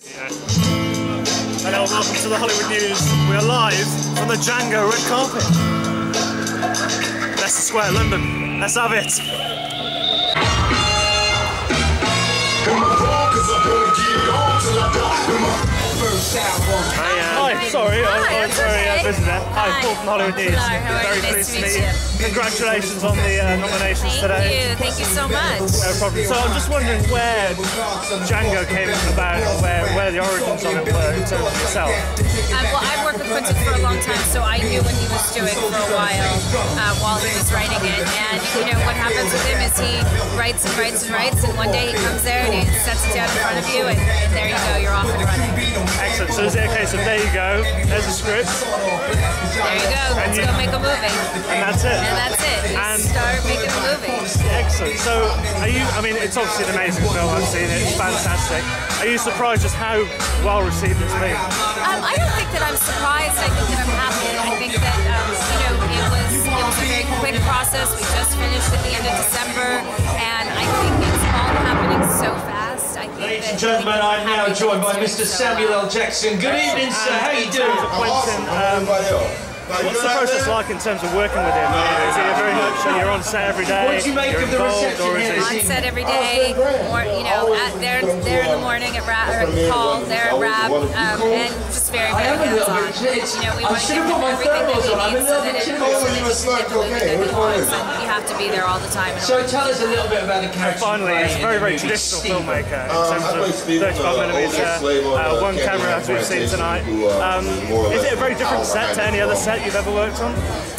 Hello and welcome to the Hollywood News. We are live on the Django red carpet. Leicester Square, London. Let's have it. Hi, sorry, I was very busy there. Hi, Paul from Hollywood News. Very pleased to meet you. Congratulations on the nominations today. Thank you so much. No problem. So I'm just wondering where Django came about, where the origins of it were in terms of yourself. Well, I've worked with Quentin for a long time, so I knew what he was doing for a while he was writing it. And you know what happens with him is he writes and writes and writes, and one day he comes there and he sets it down in front of you, and there you go, you're off and running. Excellent. So is it a case of there you go, there's a script. There you go. Let's go make a movie. And that's it. And that's it. You start making a movie. Excellent. So, I mean, it's obviously an amazing film. I've seen it. It's fantastic. Are you surprised just how well received it's been? I don't think that I'm surprised. I think that I'm happy. I think that you know, it was a very quick process. We just finished at the end of December, and I think it's all happening so fast. Ladies and gentlemen, I'm now joined by Mr. Samuel L. Jackson. Good evening, sir. How are you doing? Quentin, what's the process like in terms of working with him? Is it very much you're on set every day? What do you make of the reception here? On set every day, or you know, there in the morning at Paul, there at Rab, and just very hands-on. You know, we want to give him everything that he needs so that it you have to be there all the time. So tell us a little bit about the character. Finally, he's a very, very traditional filmmaker in terms of 35mm, one camera as we've seen tonight. Is it a very different set to any other set you've ever worked on?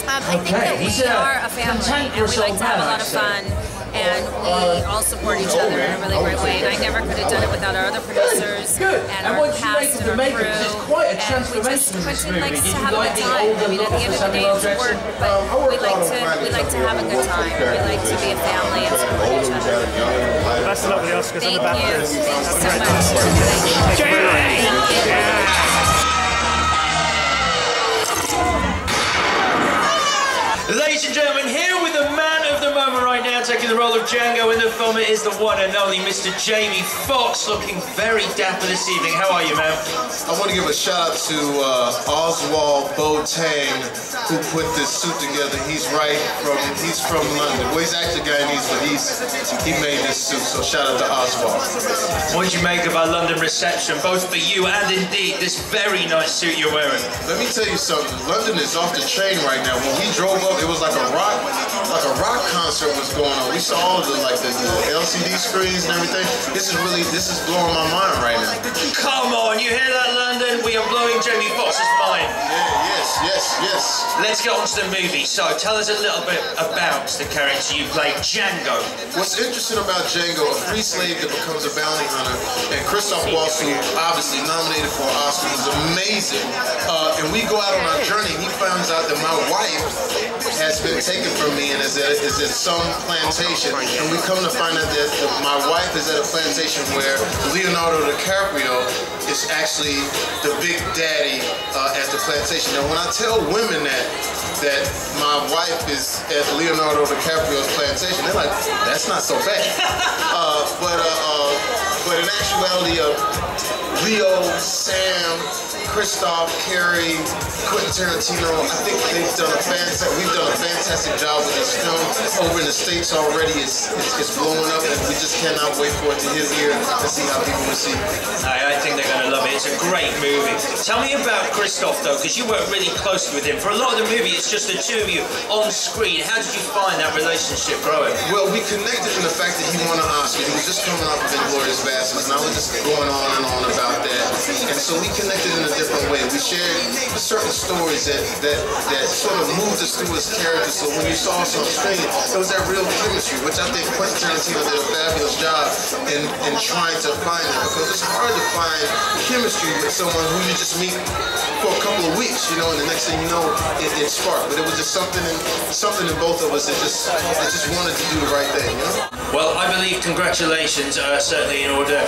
I think that we are a family, and we like to have a lot of fun, and we all support each other in a really great way. And I never could have done it without our other producers and our cast and our crew. And Quentin likes to have a good time. I mean, at the end of the day, it's work, but we like to have a good time. We like to be a family and support each other. Best of luck with the Oscars and the BAFTAs. Thank you so much. Thank you. Ladies and gentlemen, here with the man of the moment right now, taking the role of Django in the film, it is the one and only Mr. Jamie Foxx, looking very dapper this evening. How are you, man? I want to give a shout out to Oswald Boateng, who put this suit together. He's from London. Well, he's actually Guyanese, but he made this suit, so shout out to Oswald. What did you make of our London reception, both for you and indeed this very nice suit you're wearing? Let me tell you something. London is off the chain right now. When we drove up, it was like a rock concert was going on. We saw all of the LCD screens and everything. This is blowing my mind right now. Come on, you hear that, London? We are blowing Jamie Foxx's mind. Yeah, yes. Let's get on to the movie. So, tell us a little bit about the character you play, Django. What's interesting about Django, a free slave that becomes a bounty hunter, and Christoph Waltz, who obviously nominated for an Oscar, was amazing. And we go out on our journey, and he finds out that my wife has been taken from me and is at some plantation. And we come to find out that my wife is at a plantation where Leonardo DiCaprio is actually the big daddy at the plantation. Now, when I tell women that my wife is at Leonardo DiCaprio's plantation, they're like, that's not so bad. But in actuality, Leo, Sam, Christoph, Carrie, Quentin Tarantino, I think we've done a fantastic job with this film. Over in the States already, it's blowing up, and we just cannot wait for it to hit here and see how people receive it. I think they're going to love it. It's a great movie. Tell me about Christoph, though, because you work really closely with him. For a lot of the movie, it's just the two of you on screen. How did you find that relationship growing? Well, we connected in the fact that he won an Oscar. He was just coming off of Inglourious Basterds, and I was just going on and on about that. And so we connected in a different way. We shared certain stories that sort of moved us through his character. So when you saw us on screen, it was that real chemistry, which I think Quentin Tarantino did a fabulous job in trying to find it, because it's hard to find chemistry with someone who you just meet for a couple of weeks, you know, and the next thing you know, it sparked. But it was just something in both of us that just wanted to do the right thing, you know? Well, I believe congratulations are certainly in order.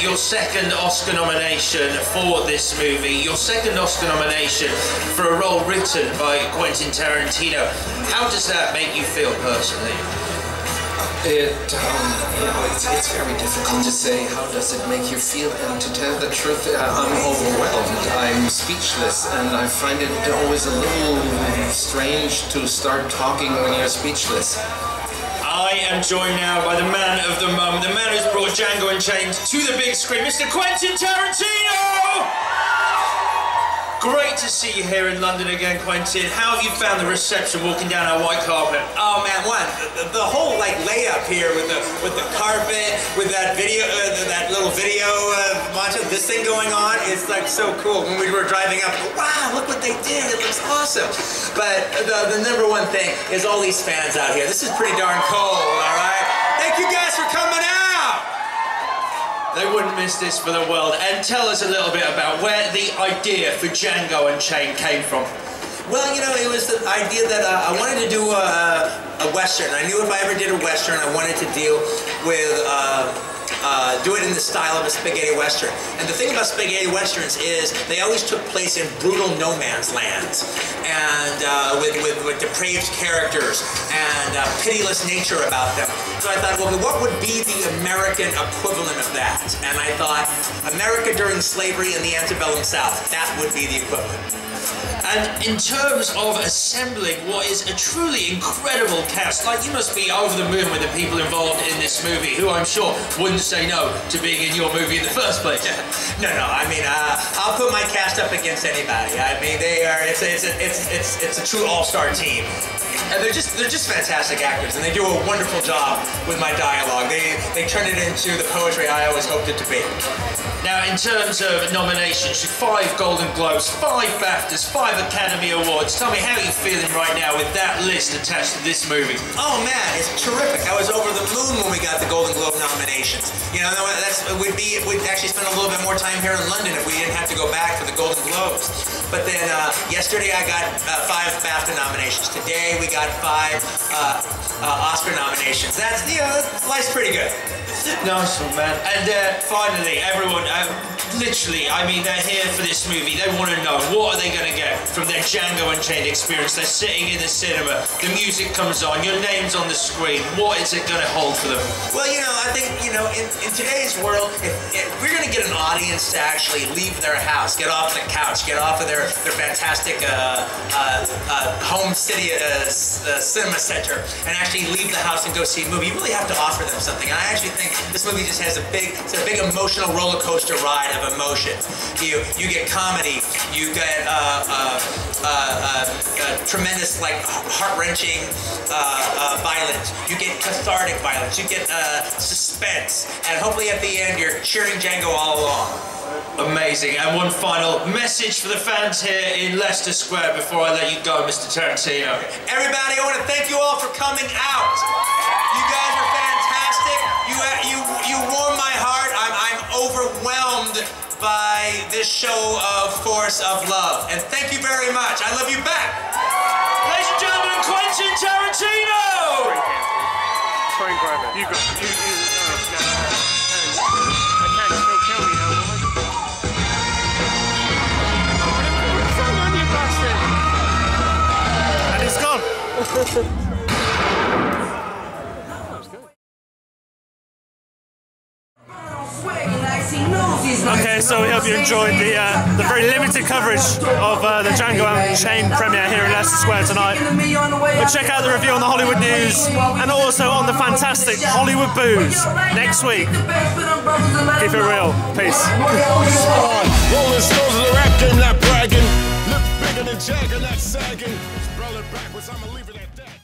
Your second Oscar nomination for this movie, your second Oscar nomination for a role written by Quentin Tarantino. How does that make you feel personally? It's very difficult to say. How does it make you feel? And to tell the truth, I'm overwhelmed. I'm speechless, and I find it always a little strange to start talking when you're speechless. I am joined now by the man of the moment, the man who's brought Django Unchained to the big screen, Mr. Quentin Tarantino! Great to see you here in London again, Quentin. How have you found the reception walking down our white carpet? Oh man, the whole like layup here with the carpet, with that video, that little video montage, this thing going on, it's like so cool. When we were driving up, wow, look what they did, it looks awesome. But the number one thing is all these fans out here. This is pretty darn cool, all right? Thank you guys for coming out. They wouldn't miss this for the world. And tell us a little bit about where the idea for Django Unchained came from. Well, you know, it was the idea that I wanted to do a Western. I knew if I ever did a Western, I wanted to deal with, do it in the style of a spaghetti Western. And the thing about spaghetti Westerns is they always took place in brutal no man's lands. And with depraved characters and pitiless nature about them. So I thought, well, what would be the American equivalent of that? And I thought, America during slavery in the antebellum South, that would be the equivalent. And in terms of assembling what is a truly incredible cast, like you must be over the moon with the people involved in this movie, who I'm sure wouldn't say no to being in your movie in the first place. No, I mean, I'll put my cast up against anybody. I mean, they are, it's a true all-star team. And they're just fantastic actors, and they do a wonderful job with my dialogue. They turn it into the poetry I always hoped it to be. Now, in terms of nominations, 5 Golden Globes, 5 BAFTAs, 5 Academy Awards. Tell me, how are you feeling right now with that list attached to this movie? Oh man, it's terrific. I was over the moon when we got the Golden Globe nominations. You know, we'd actually spend a little bit more time here in London if we didn't have to go back for the Golden Globes. But then yesterday I got 5 BAFTA nominations. Today we got 5 Oscar nominations. That's, you know, life's pretty good. Nice one, man. And finally, everyone, literally, I mean, they're here for this movie. They want to know, what are they going to get from their Django Unchained experience? They're sitting in the cinema, the music comes on, your name's on the screen. What is it going to hold for them? Well, you know, I think, you know, in today's world, if we're going to get an audience to actually leave their house, get off the couch, get off of their fantastic home city cinema center, and actually leave the house and go see a movie, you really have to offer them something. And I actually think this movie just has it's a big emotional roller coaster ride of emotion. You get comedy, you get tremendous, like, heart-wrenching violence, you get cathartic violence, you get suspense, and hopefully at the end you're cheering Django all along. Amazing. And one final message for the fans here in Leicester Square before I let you go, Mr. Tarantino. Everybody, I want to thank you all for coming out. You guys are fantastic. You warm my heart. I'm overwhelmed by this show of force of love. And thank you very much. I love you back. Ladies and gentlemen, Quentin Tarantino! Frank Grimer. You got I can't still kill me now, will I? And it's gone. Okay, so we hope you enjoyed the very limited coverage of the Django Unchained premiere here in Leicester Square tonight. But check out the review on the Hollywood News and also on the fantastic Hollywood Booze next week. Keep it real. Peace. Rolling stones of the rap game, not bragging. Look bigger than Jagger, not sagging. Brother backwards, I'ma leave it at that.